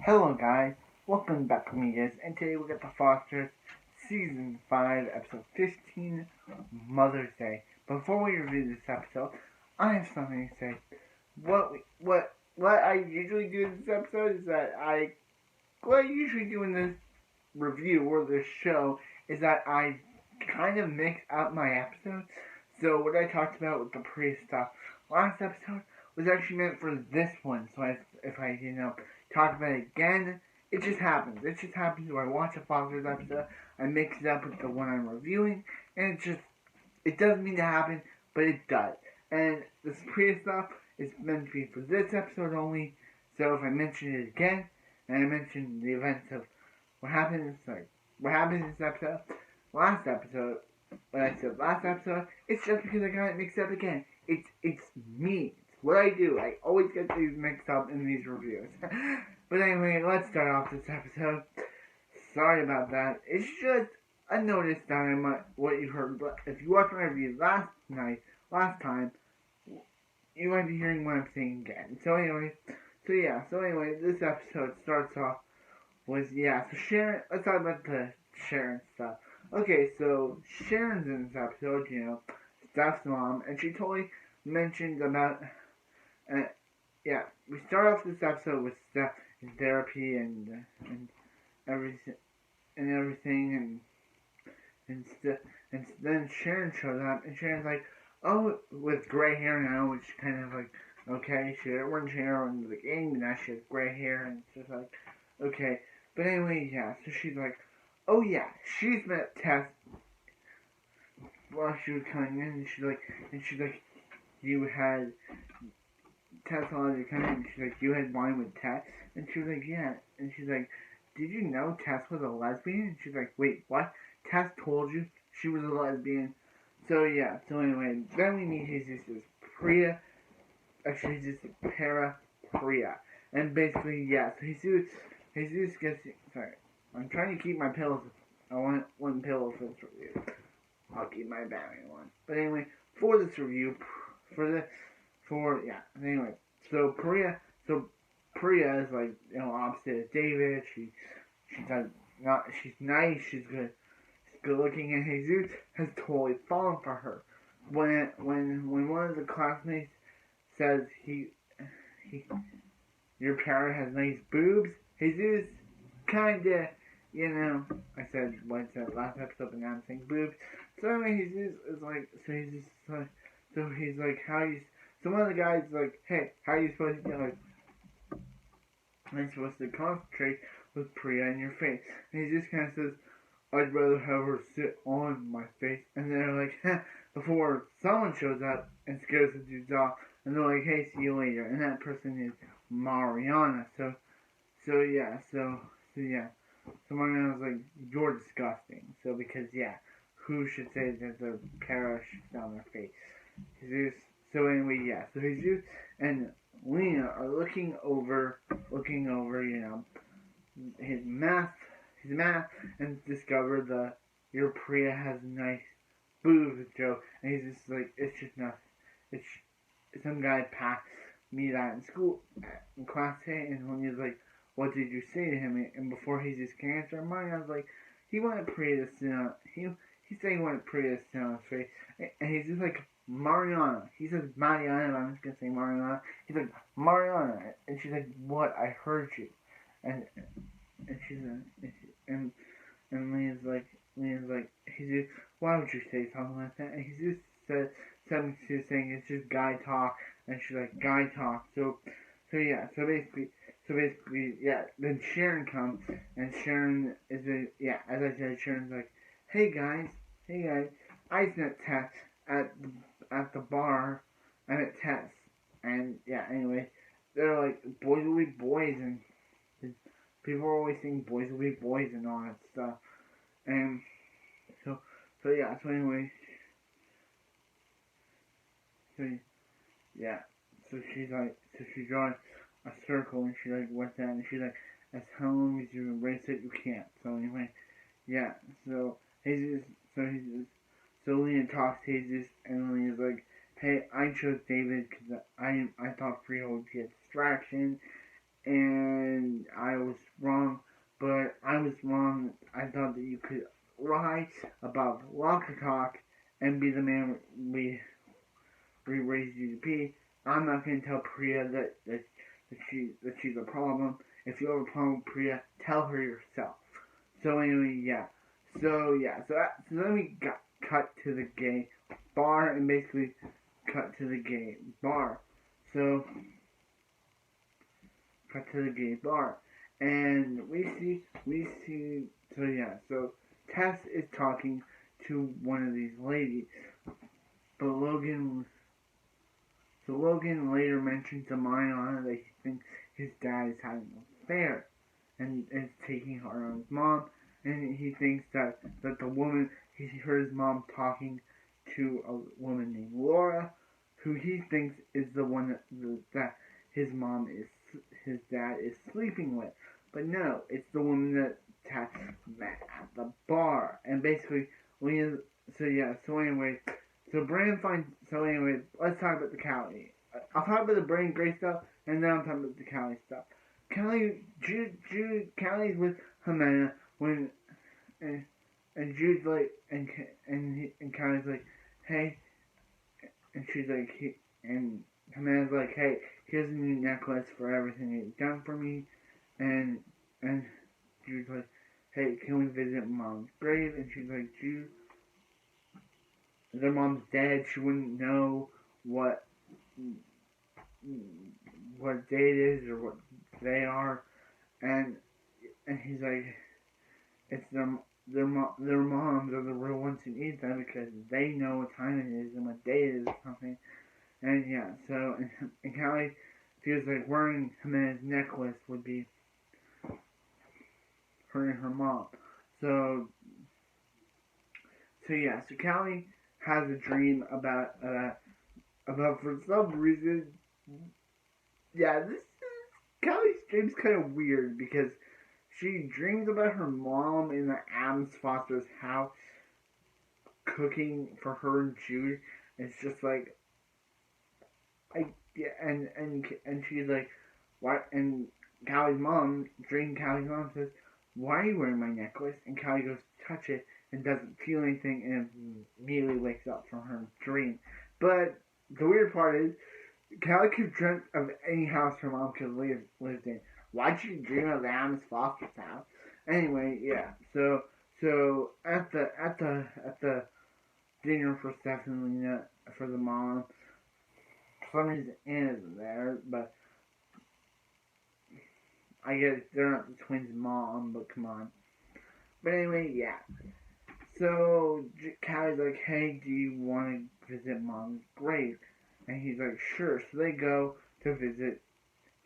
Hello guys, welcome back to me guys, and today we got the Fosters, Season 5, Episode 15, Mother's Day. Before we review this episode, I have something to say. What I usually do in this episode is that what I usually do in this review or this show is that I kind of mix up my episodes. So what I talked about with the pre-stuff last episode was actually meant for this one, so if I talk about it again, it just happens. It just happens when I watch a Foster's episode, I mix it up with the one I'm reviewing, and it doesn't mean to happen, but it does. And this previous stuff is meant to be for this episode only, so if I mention it again, and I mention the events of what happened in this episode, last episode, what I said last episode, it's just because I got it mixed up again. It's me. What I do, I always get these mixed up in these reviews. But anyway, let's start off this episode. Sorry about that. It's just a notice that what you heard. But if you watched my review last time, you might be hearing what I'm saying again. So anyway, this episode starts off with, so Sharon, let's talk about the Sharon stuff. Okay, so Sharon's in this episode, Stef's mom, and she totally mentioned about, we start off this episode with Steph in therapy and everything, and then Sharon shows up, and Sharon's like, oh, with gray hair now, which kind of like, okay, she had orange hair in the beginning, but now she has gray hair, and it's just like, okay, but anyway, so she's like, oh yeah, she's met Tess while she was coming in, and she's like, you had Tess allowed you to come in, and she's like, you had wine with Tess? And she was like, yeah. And she's like, did you know Tess was a lesbian? And she's like, wait, what? Tess told you she was a lesbian? So anyway, then we meet Jesus' Priya, actually Jesus' Priya. And basically, so Jesus gets, sorry, I'm trying to keep my pillows, I want one pillow for this review. I'll keep my battery one. But anyway, for this review, anyway, so Priya is like, opposite of David. She's nice, she's good looking, and Jesus has totally fallen for her. When one of the classmates says your parent has nice boobs, Jesus kinda, I said once that last episode, but now I'm saying boobs. So anyway, Jesus is like, so he's like, so one of the guys is like, hey, how are you supposed to, I'm supposed to concentrate with Priya in your face? And he just kind of says, I'd rather have her sit on my face. And they're like, before someone shows up and scares the dudes off, and they're like, hey, see you later. And that person is Mariana. So Mariana's like, you're disgusting. So because, who should say that the parish on their face? Jesus. So anyway, so Jesus and Lena are looking over, his math, and discover your Priya has nice boobs joke, and he's just like, it's just nothing. It's some guy passed me that in school, in class today, and when he was like, what did you say to him? And before he just can answer mine, I was like, he wanted Priya to sit on, he said he wanted Priya to sit on his face, and he's just like, Mariana. He says Mariana, and I'm just gonna say Mariana. He's like, Mariana, and she's like, what? I heard you. And she's like, and Lena's like, he's just, why would you say something like that? And he just said something, she was saying it's just guy talk, and she's like, guy talk. So basically, then Sharon comes, and Sharon is, as I said, Sharon's like, hey guys, I met Tess at the bar. I met Tess, and anyway, they're like, boys will be boys, and people are always saying boys will be boys and all that stuff, and so anyway, so she's drawing a circle, and she like went down, and she's like, as long as you erase it, you can't. So anyway, so Lena talks to Jesus, and Lena's like, hey, I chose David because I thought Priya would be a distraction, and I was above walk the talk and be the man we raised you to be. I'm not going to tell Priya that she's a problem. If you have a problem with Priya, tell her yourself. So anyway, yeah. So then we got cut to the gay bar and basically cut to the gay bar. So cut to the gay bar. And we see, so Tess is talking to one of these ladies. But Logan later mentions to Mariana that he thinks his dad is having an affair and is taking her on his mom. And he thinks that the woman, he heard his mom talking to a woman named Laura, who he thinks is the one that his dad is sleeping with. But no, it's the woman that Tess met at the bar. And basically, let's talk about the Callie. I'll talk about the Brain Gray stuff, and then I'll talk about the Callie stuff. Callie's with Jimena when, and Jude's like, and Callie's like, hey, and she's like, and Jimena's like, hey, here's a new necklace for everything that you've done for me, and Jude's like, hey, can we visit Mom's grave? And she's like, Jude, their mom's dead, she wouldn't know what day it is or what they are, and he's like, it's their moms are the real ones who need them because they know what time it is and what day it is or something. And yeah, so and Callie feels like wearing Jimena's necklace would be hurting her mom. So Callie has a dream about for some reason. Yeah, Callie's dream's kind of weird because she dreams about her mom in the Adams Foster's house cooking for her and Jude. It's just like, and she's like, why? And Callie's mom says, why are you wearing my necklace? And Callie goes to touch it and doesn't feel anything and immediately wakes up from her dream. But the weird part is, Callie could dream of any house her mom could have lived in. Why'd she dream of Adams Foster's house? Anyway, yeah. So at the dinner for Stefs and Lena for the mom, for some reason Anna isn't there, but I guess they're not the twins' mom, but come on. But anyway, yeah. So Callie's like, hey, do you want to visit Mom's grave? And he's like, sure. So they go to visit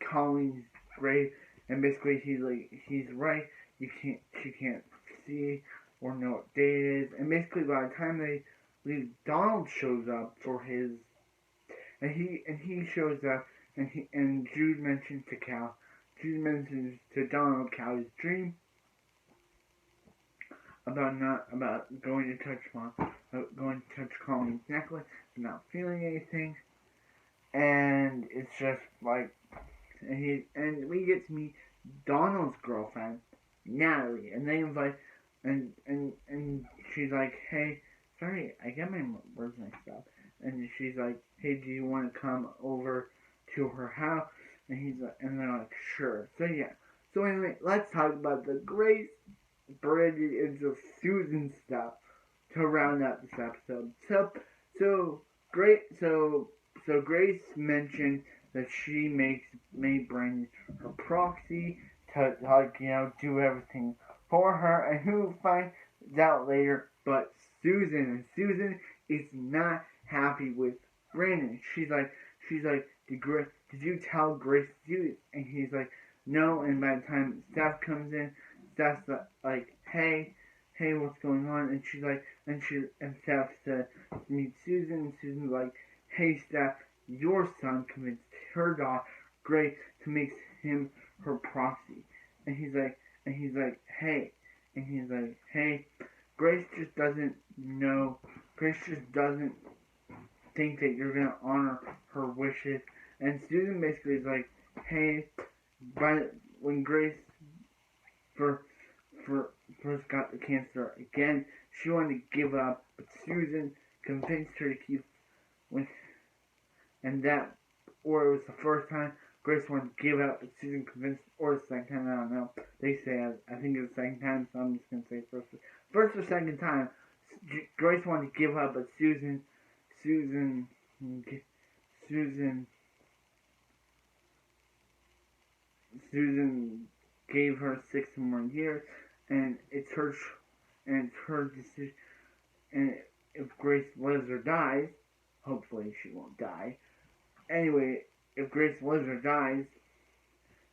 Colleen's grave, and basically he's right. She can't see or know what day it is. And basically by the time they leave, Donald shows up for his, and he shows up, and Jude mentions to Donald Callie's dream about going to touch Colleen's necklace, but not feeling anything. And it's just like, and we get to meet Donald's girlfriend, Natalie, and they invite, and she's like, hey, sorry, I get my words mixed up, and she's like, hey, do you want to come over to her house? And they're like, sure. So yeah. So anyway, let's talk about the Grace, Brandon, and Susan stuff to round out this episode. So Grace mentioned that she may bring her proxy to do everything for her, and who finds out later but Susan is not happy with Brandon. She's like, did you tell Grace to do this? And he's like, no. And by the time Steph comes in, Steph's like, hey, what's going on? And she's like, and Steph said, meet Susan, and Susan's like, hey, Steph, your son convinced her daughter, Grace, to make him her proxy. And he's like, hey, Grace just doesn't think that you're gonna honor her wishes. And Susan basically is like, hey, but when Grace, for first got the cancer again. She wanted to give up, but Susan convinced her to keep with, and that, or it was the first time Grace wanted to give up, but Susan convinced, or the second time, I don't know. They say, I think it was the second time, so I'm just going to say first or second time, Grace wanted to give up, but Susan gave her 6 more years, and it's her decision. And if Grace lives or dies, hopefully she won't die. Anyway, if Grace lives or dies,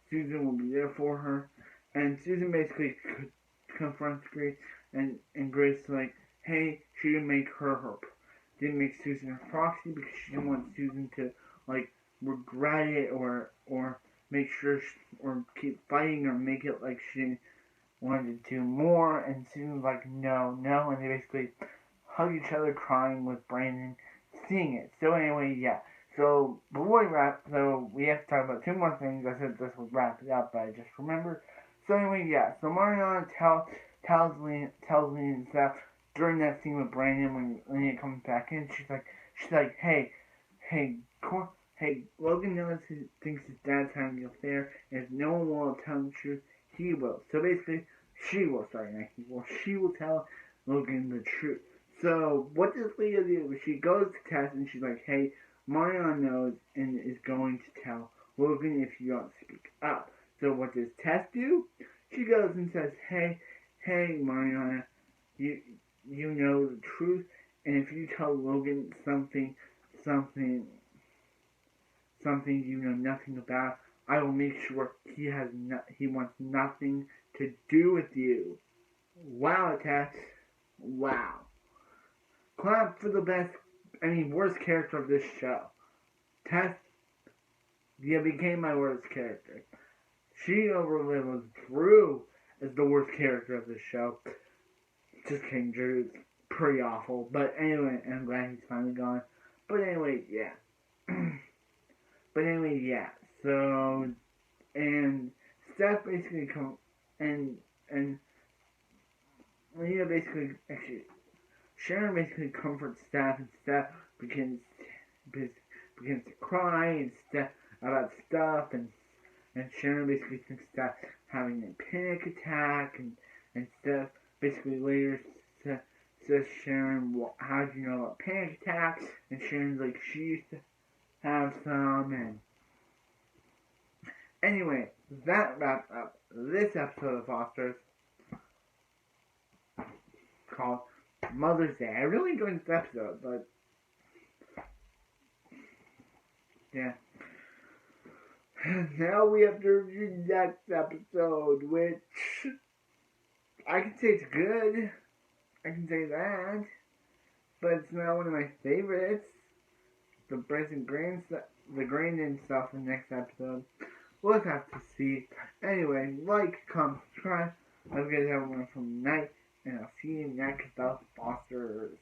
Susan will be there for her, and Susan basically confronts Grace, and Grace like, hey, she didn't make Susan her proxy because she didn't want Susan to like regret it or make sure or keep fighting or make it like she wanted to do more. And Susan's like, no, and they basically hug each other, crying with Brandon seeing it. So anyway, yeah. So before we wrap, so we have to talk about 2 more things. I said this would wrap it up, but I just remembered. So anyway, yeah. So Mariana tells Lena and stuff during that scene with Brandon when Lena comes back in. She's like, hey, Logan knows thinks his dad's having an affair, and if no one will tell him the truth, he will. So basically, she will tell Logan the truth. So what does Lena do? She goes to Tess and she's like, hey, Mariana knows and is going to tell Logan if you don't speak up. So what does Tess do? She goes and says, hey, Mariana, you know the truth, and if you tell Logan something you know nothing about, I will make sure he wants nothing to do with you. Wow, Tess. Wow. Clap for the worst character of this show. Tess, you became my worst character. She overlived Drew as the worst character of this show. Just kidding, Drew's pretty awful. But anyway, I'm glad he's finally gone. But anyway, yeah. So, and Steph basically and Leah basically, actually, Sharon basically comforts Steph, and Steph begins to cry and stuff about stuff, and Sharon basically thinks Steph having a panic attack, and Steph basically later says Sharon, well, how do you know about panic attacks? And Sharon's like, she used to have some, and anyway, that wraps up this episode of Fosters called Mother's Day. I really enjoyed this episode, but yeah. Now we have to review the next episode, which I can say it's good. I can say that, but it's not one of my favorites. The Brandon stuff in the next episode. We'll have to see. Anyway, like, comment, subscribe. Have a good day, everyone, from the night, and I'll see you next up, Fosters.